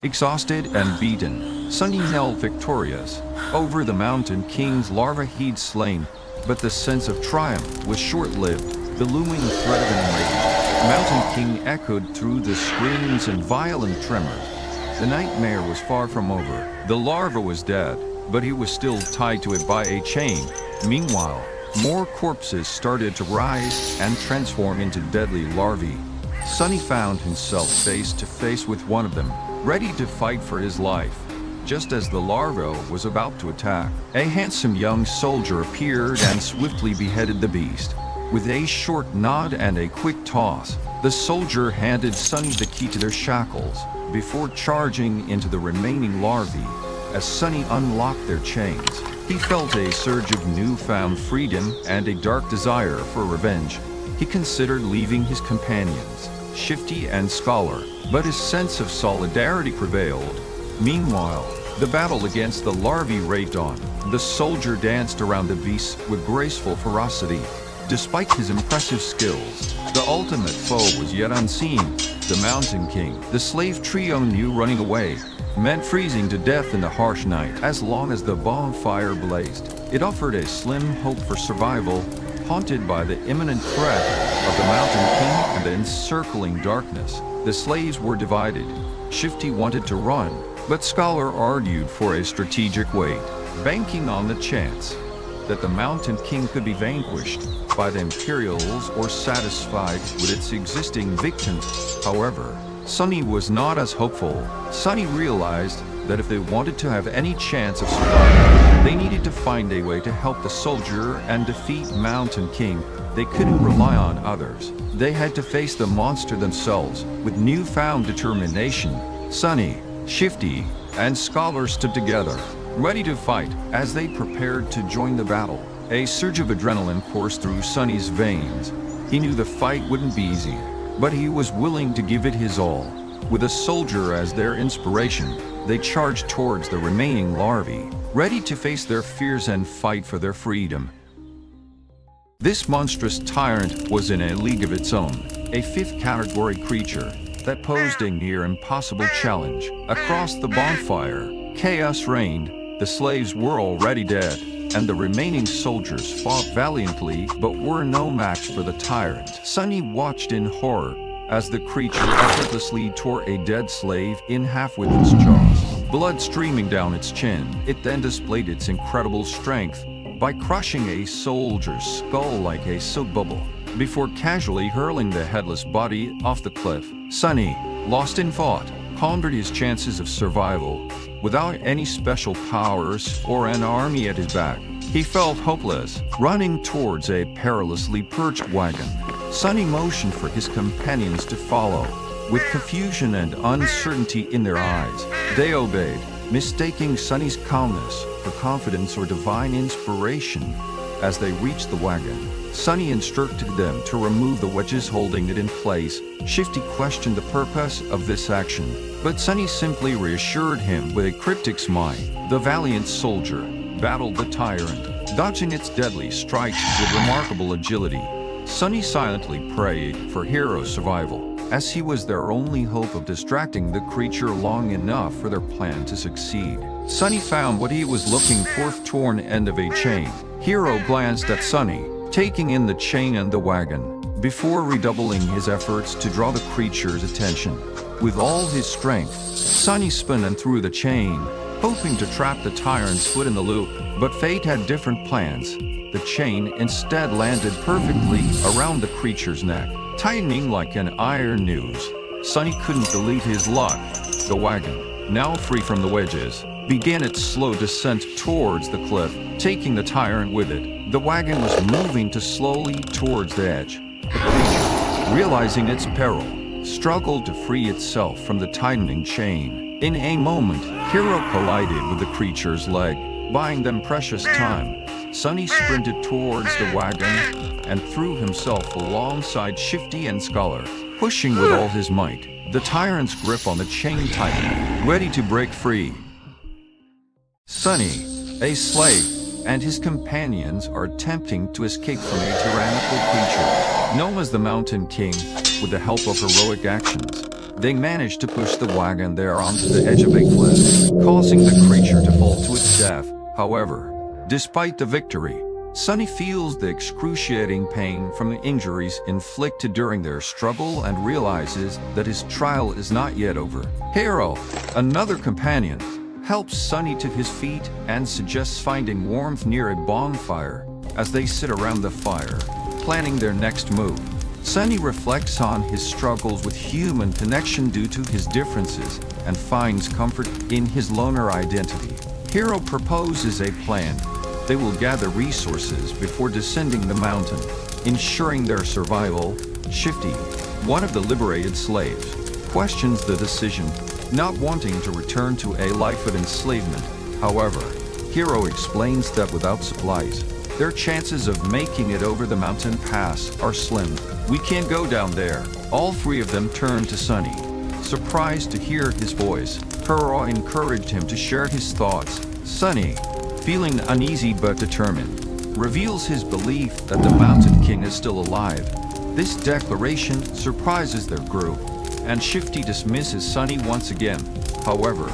Exhausted and beaten, Sunny knelt victorious over the Mountain King's larva he'd slain, but the sense of triumph was short-lived. The looming threat of an enraged Mountain King echoed through the screams and violent tremors. The nightmare was far from over. The larva was dead, but he was still tied to it by a chain. Meanwhile, more corpses started to rise and transform into deadly larvae. Sunny found himself face to face with one of them, ready to fight for his life. Just as the larva was about to attack, a handsome young soldier appeared and swiftly beheaded the beast. With a short nod and a quick toss, the soldier handed Sunny the key to their shackles before charging into the remaining larvae. As Sunny unlocked their chains, he felt a surge of newfound freedom and a dark desire for revenge. He considered leaving his companions, Shifty and Scholar, but his sense of solidarity prevailed. Meanwhile, the battle against the larvae raged on. The soldier danced around the beasts with graceful ferocity. Despite his impressive skills, the ultimate foe was yet unseen. The Mountain King. The slave trio knew running away meant freezing to death in the harsh night. As long as the bonfire blazed, it offered a slim hope for survival. Haunted by the imminent threat of the Mountain King and the encircling darkness, the slaves were divided. Shifty wanted to run, but Scholar argued for a strategic wait, banking on the chance that the Mountain King could be vanquished by the Imperials or satisfied with its existing victims. However, Sunny was not as hopeful. Sunny realized that if they wanted to have any chance of survival, they needed to find a way to help the soldier and defeat Mountain King. They couldn't rely on others. They had to face the monster themselves with newfound determination. Sunny, Shifty, and Scholar stood together, ready to fight. As they prepared to join the battle, a surge of adrenaline coursed through Sunny's veins. He knew the fight wouldn't be easy, but he was willing to give it his all. With a soldier as their inspiration, they charged towards the remaining larvae, ready to face their fears and fight for their freedom. This monstrous tyrant was in a league of its own, a fifth-category creature that posed a near-impossible challenge. Across the bonfire, chaos reigned. The slaves were already dead, and the remaining soldiers fought valiantly but were no match for the tyrant. Sunny watched in horror as the creature effortlessly tore a dead slave in half with its jaws, blood streaming down its chin. It then displayed its incredible strength by crushing a soldier's skull like a soap bubble, before casually hurling the headless body off the cliff. Sunny, lost in thought, pondered his chances of survival. Without any special powers or an army at his back, he felt hopeless. Running towards a perilously perched wagon, Sunny motioned for his companions to follow. With confusion and uncertainty in their eyes, they obeyed, mistaking Sunny's calmness for confidence or divine inspiration. As they reached the wagon, Sunny instructed them to remove the wedges holding it in place. Shifty questioned the purpose of this action, but Sunny simply reassured him with a cryptic smile. The valiant soldier battled the tyrant, dodging its deadly strikes with remarkable agility. Sunny silently prayed for hero survival, as he was their only hope of distracting the creature long enough for their plan to succeed. Sunny found what he was looking for: the torn end of a chain. Hero glanced at Sunny, taking in the chain and the wagon, before redoubling his efforts to draw the creature's attention. With all his strength, Sunny spun and threw the chain, hoping to trap the tyrant's foot in the loop. But fate had different plans. The chain instead landed perfectly around the creature's neck, tightening like an iron noose. Sunny couldn't believe his luck. The wagon, now free from the wedges, began its slow descent towards the cliff, taking the tyrant with it. The wagon was moving slowly towards the edge. The creature, realizing its peril, struggled to free itself from the tightening chain. In a moment, Hero collided with the creature's leg, buying them precious time. Sunny sprinted towards the wagon and threw himself alongside Shifty and Scholar, pushing with all his might. The tyrant's grip on the chain tightened, ready to break free. Sunny, a slave, and his companions are attempting to escape from a tyrannical creature known as the Mountain King with the help of heroic actions. They manage to push the wagon there onto the edge of a cliff, causing the creature to fall to its death. However, despite the victory, Sunny feels the excruciating pain from the injuries inflicted during their struggle and realizes that his trial is not yet over. Hero, another companion, helps Sunny to his feet and suggests finding warmth near a bonfire as they sit around the fire, planning their next move. Sunny reflects on his struggles with human connection due to his differences and finds comfort in his loner identity. Hero proposes a plan. They will gather resources before descending the mountain, ensuring their survival. Shifty, one of the liberated slaves, questions the decision, not wanting to return to a life of enslavement. However, Hero explains that without supplies, their chances of making it over the mountain pass are slim. We can't go down there. All three of them turn to Sunny. Surprised to hear his voice, Hero encouraged him to share his thoughts. Sunny, feeling uneasy but determined, reveals his belief that the Mountain King is still alive. This declaration surprises their group, and Shifty dismisses Sunny once again. However,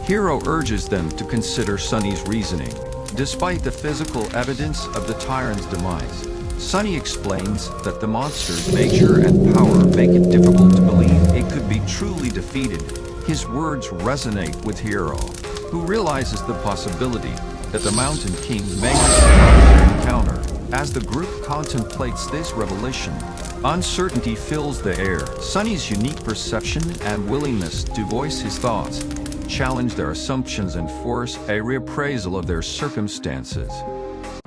Hero urges them to consider Sunny's reasoning. Despite the physical evidence of the tyrant's demise, Sunny explains that the monster's nature and power make it difficult to believe it could be truly defeated. His words resonate with Hero, who realizes the possibility that the Mountain King may survive the encounter. As the group contemplates this revelation, uncertainty fills the air. Sunny's unique perception and willingness to voice his thoughts challenge their assumptions and force a reappraisal of their circumstances.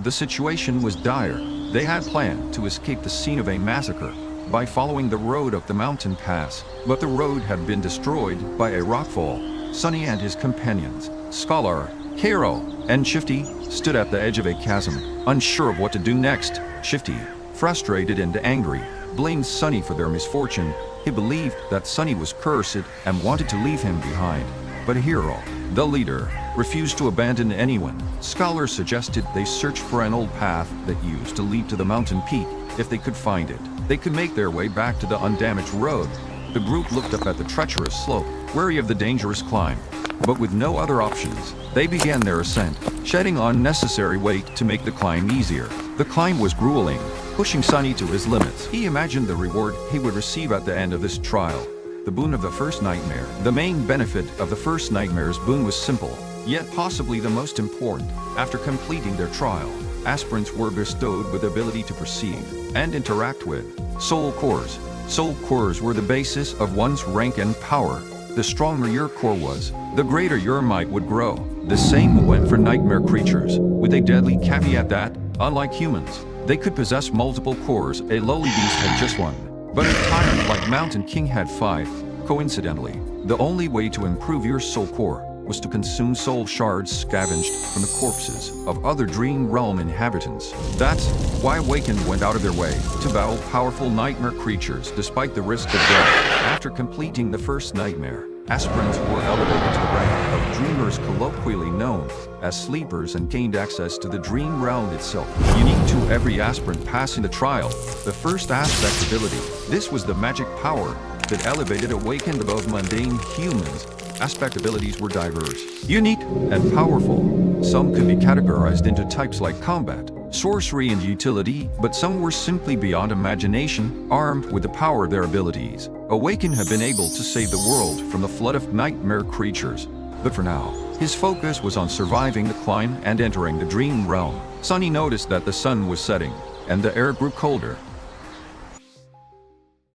The situation was dire. They had planned to escape the scene of a massacre by following the road up the mountain pass, but the road had been destroyed by a rockfall. Sunny and his companions, Scholar, Hero, and Shifty, stood at the edge of a chasm, unsure of what to do next. Shifty, frustrated and angry, blamed Sunny for their misfortune. He believed that Sunny was cursed and wanted to leave him behind. But Hero, the leader, refused to abandon anyone. Scholar suggested they search for an old path that used to lead to the mountain peak. If they could find it, they could make their way back to the undamaged road. The group looked up at the treacherous slope, wary of the dangerous climb. But with no other options, they began their ascent, shedding unnecessary weight to make the climb easier. The climb was grueling, pushing Sunny to his limits. He imagined the reward he would receive at the end of this trial. The boon of the first nightmare. The main benefit of the first nightmare's boon was simple, yet possibly the most important. After completing their trial, aspirants were bestowed with the ability to perceive and interact with soul cores. Soul cores were the basis of one's rank and power. The stronger your core was, the greater your might would grow. The same went for nightmare creatures, with a deadly caveat that, unlike humans, they could possess multiple cores. A lowly beast had just one, but a tyrant like Mountain King had 5. Coincidentally, the only way to improve your soul core was to consume soul shards scavenged from the corpses of other Dream Realm inhabitants. That's why Awakened went out of their way to battle powerful nightmare creatures despite the risk of death. After completing the first nightmare, aspirants were elevated to the rank of dreamers, colloquially known as sleepers, and gained access to the Dream Realm itself. Unique to every aspirant passing the trial, the first aspect ability. This was the magic power that elevated Awakened above mundane humans. Aspect abilities were diverse, unique, and powerful. Some could be categorized into types like combat, sorcery, and utility, but some were simply beyond imagination, armed with the power of their abilities. Awakened had been able to save the world from the flood of nightmare creatures, but for now, his focus was on surviving the climb and entering the Dream Realm. Sunny noticed that the sun was setting, and the air grew colder.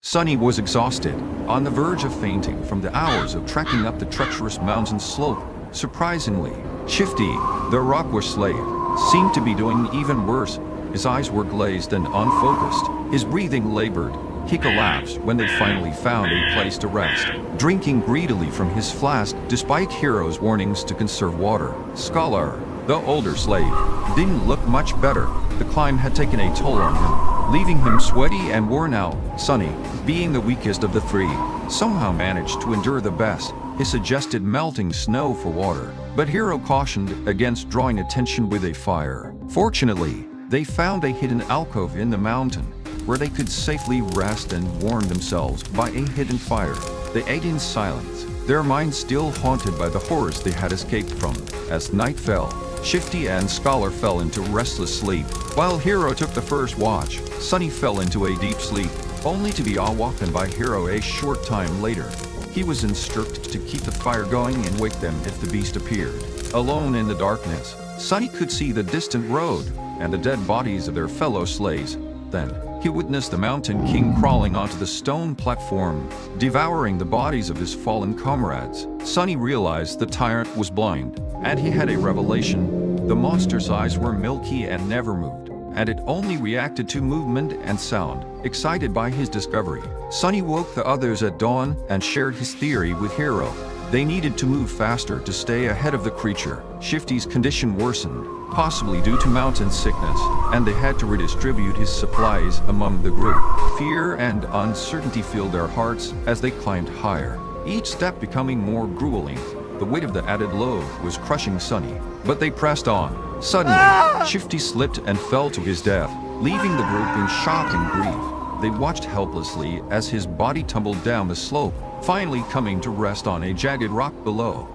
Sunny was exhausted, on the verge of fainting from the hours of trekking up the treacherous mountain slope. Surprisingly, Shifty, the rockwash slave, seemed to be doing even worse. His eyes were glazed and unfocused. His breathing labored. He collapsed when they finally found a place to rest, drinking greedily from his flask despite Hero's warnings to conserve water. Scholar, the older slave, didn't look much better. The climb had taken a toll on him, leaving him sweaty and worn out. Sunny, being the weakest of the three, somehow managed to endure the best. He suggested melting snow for water, but Hero cautioned against drawing attention with a fire. Fortunately, they found a hidden alcove in the mountain, where they could safely rest and warm themselves by a hidden fire. They ate in silence, their minds still haunted by the horrors they had escaped from. As night fell, Shifty and Scholar fell into restless sleep. While Hero took the first watch, Sunny fell into a deep sleep, only to be awakened by Hero a short time later. He was instructed to keep the fire going and wake them if the beast appeared. Alone in the darkness, Sunny could see the distant road and the dead bodies of their fellow slaves. Then, he witnessed the Mountain King crawling onto the stone platform, devouring the bodies of his fallen comrades. Sunny realized the tyrant was blind, and he had a revelation. The monster's eyes were milky and never moved, and it only reacted to movement and sound. Excited by his discovery, Sunny woke the others at dawn and shared his theory with Hero. They needed to move faster to stay ahead of the creature. Shifty's condition worsened, possibly due to mountain sickness, and they had to redistribute his supplies among the group. Fear and uncertainty filled their hearts as they climbed higher, each step becoming more grueling. The weight of the added load was crushing Sunny, but they pressed on. Suddenly, Shifty slipped and fell to his death, leaving the group in shock and grief. They watched helplessly as his body tumbled down the slope, finally coming to rest on a jagged rock below.